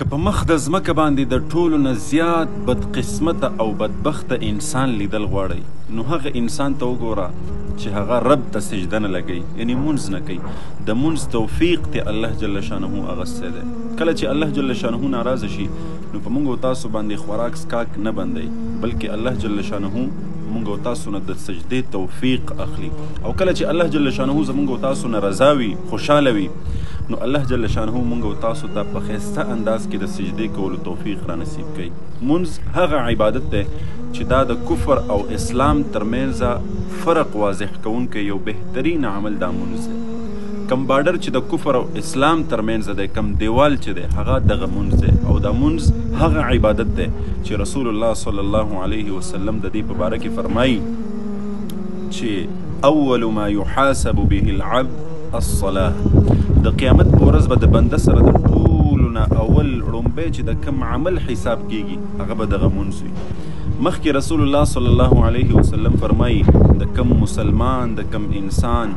که په مخ د ځمکه باندې د ټولو نه زیات بدقسمته او بدبخته انسان لیدل غواړئ نو هغه انسان ته وګوره چې هغه رب ته سجده نه لګوي، یعنی مونځ نه کوي. د مونځ توفیق ته الله جل شانه اغستی دی. کله چې الله جل شانه ناراضه شي نو په موږ او تاسو باندې خوراک سکاک نه بندوي، بلکې الله جل شانه موږ او تاسو نه د سجدې توفیق اخلي. او کله چې الله جل شانه زموږ او تاسو نه رضا وي، خوشحاله وي، نو الله جل شانه موږ او تاسو ته په ښایسته انداز کې د سجدې کولو توفیق را نصیب کوي. مونځ هغه عبادت دی چې دا د کفر او اسلام ترمنځ فرق واضح کوونکی یو بهترین عمل دا مونځ دی. کم بارډر چې د کفر او اسلام ترمنځ دی، کم دیوال چې دی، هغه دغه مونځ دی. او دا مونځ هغه عبادت دی چې رسول الله صلی الله علیه وسلم د دې په باره کې فرمایي چې اول ما یحاسب به العبد الصلاة. د قیامت په ورځ به د بنده سره د ټولو نه اول ړومبی چې د کم عمل حساب کیږي هغه به دغه مونځ وي. مخکې رسول الله صلی الله علیه وسلم فرمایي د کم مسلمان، د کم انسان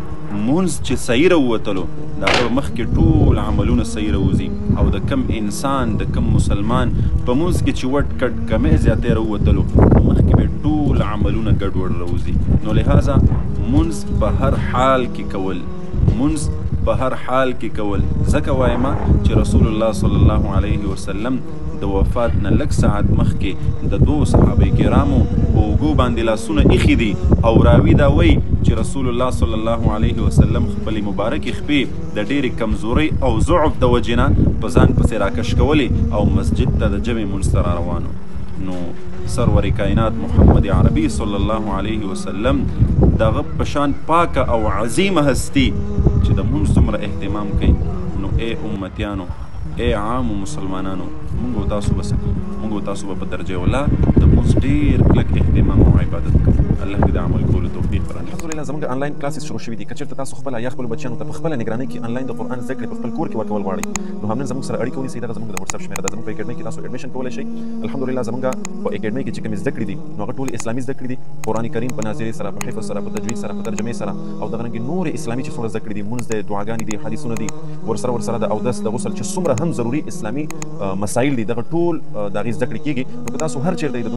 مونځ چې صحیح راووتلو د هغه مخکې ټول عملونه صحیح راوځي، او د کم انسان، د کم مسلمان په مونځ کې چې وټ کټ کمې زیاتې راووتلو نو مخکې به ټول عملونه ګډوډ راوځي. نو لهذا مونځ په هر حال کې کول، مونځ په هر حال کې کول. ځکه وایم چې رسول الله صلی الله علیه وسلم د وفات نه لږ ساعت مخکې د دوو صحابه کرامو په اوږو باندې لاسونه ایښي دي، او راوي دا وایي چې رسول الله صلی الله علیه وسلم خپلې مبارکې خپې د ډېرې کمزورۍ او ضعف د وجې نه په ځان پسې راکش کولې او مسجد ته د جمعې مونځ ته را روانو. نو سرور کائنات محمد عربي صلی الله علیه وسلم دغه په شان پاکه او عظیمه هستی چې د مونځ څومره اهتمام کوي، نو ای امتیانو، ای عامو مسلمانانو، موږ او تاسو به موږ او تاسو به په درجه اوله د مونځ ډېر کلک اهتمام او عبادت کوو. الله دې د عمل کولو توفیق راکړي. الحمدلله زموږ انلاین کلاسز شروع شوي دي. که چېرته تاسو خپله یا خپلو بچیانو ته په خپله نګرانۍ کې انلاین د قرآن زده کړې په خپل کور کې ورکول غواړئ نو همنن زموږ سره اړیکه ونیسئ. دغه زموږ د وټساپ شمېره ده. زموږ په اکیډمۍ کې تاسو ایډمیشن کولی شئ. الحمدلله زموږ په اکیډمۍ کې چې کومې زده کړې دي نو هغه ټولې اسلامي زده کړې دي، قرآن کریم په ناظرې سره، په حفظ سره، په تجوید سره، په ترجمې سره، او دغه رنګې نورې اسلامي چې څومره زده کړې دي، مونځ دی، دعاګانې دي، حدیثونه دي، ورسره د اودس، د غسل چې څومره هم ضروري اسلامي مسایل دي، دغه ټول د هغې زده کړې کېږي. نو که تاسو هر چېرته